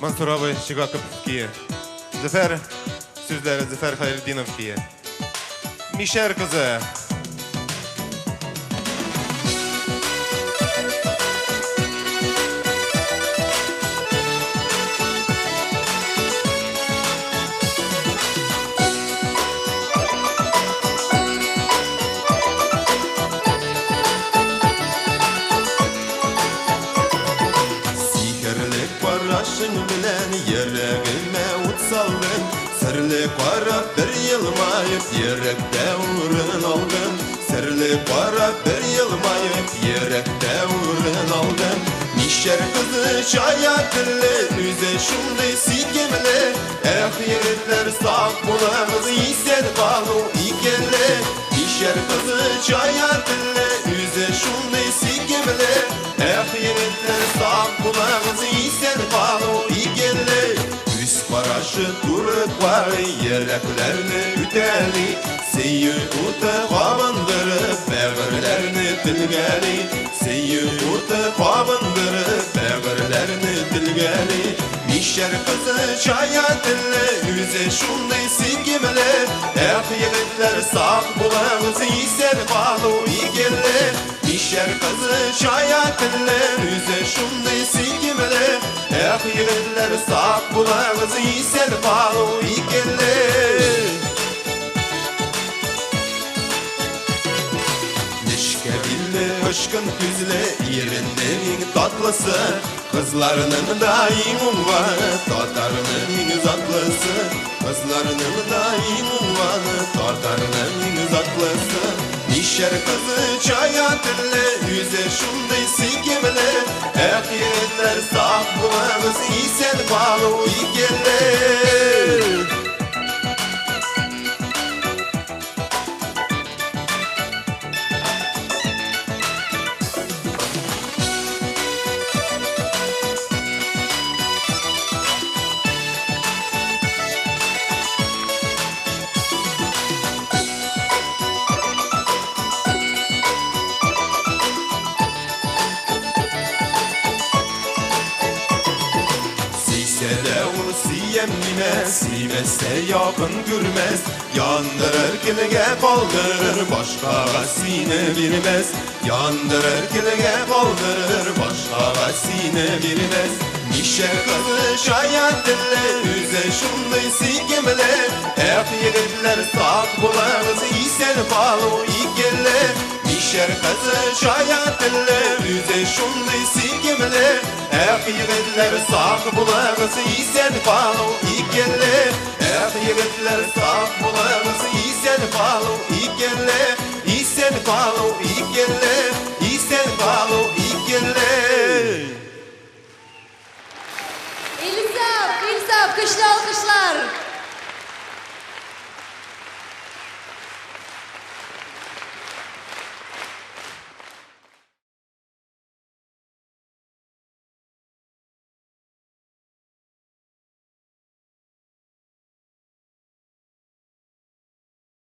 Mansurovi Shigakov'kiye. Zafer sözleri Zafer Hayretdinov'kiye. Mişer kızı. Başın bilen yüreğime utsaldın. Sırlı para bir yılmayıp yürekte uğrun aldın. Sırlı para bir yılmayıp yürekte uğrun aldın. Nişer kızı çaya dilli yüze şunday sikimli. Yiğitler sağ bulamız isen balu ikeli. Nişer kızı çaya dilli yüze şunday sikimli. Yiğitler sağ bulamız isen balu ikeli. Üst paraşı durup var yüreklerini üteli. Seyyü uta kavandırıp beğirlerini dilgeli. Seyyü uta kavandırıp beğirlerini dilgeli. Mişer kızı çaya dilli yüze şunday sikimli. Yiğitler sağ bulamız isen balu ikeli. Mişer kızı çaya dilli yüze şunday sikimli. Yiğitler sağ bulamız isen balu ikeli. Aşkın güzle yerinin tatlısı. Kızlarının daim var Tatarının zatlısı. Kızlarının daim var Tatarının zatlısı. Nişer kızı çaya dilli yüze şunday sikimli. Yiğitler sağ bulamız isen balu ikeli. Sevmezse yakın görmez. Yandırır kilge kaldırır başka sine vermez. Yandırır kilge kaldırır başka sine vermez. Nişer kızı çaya dilli yüze şunday sikimli. Yiğitler sağ bulamız isen balu ikeli. Nişer kızı çaya dilli yüze şunday sikimli. Yiğitler sağ bulamız isen balu ikeli. Yiğitler sağ bulamız isen balu ikeli. İsen balu ikeli. İsen balu ikeli. Elisa, kışla alkışlar.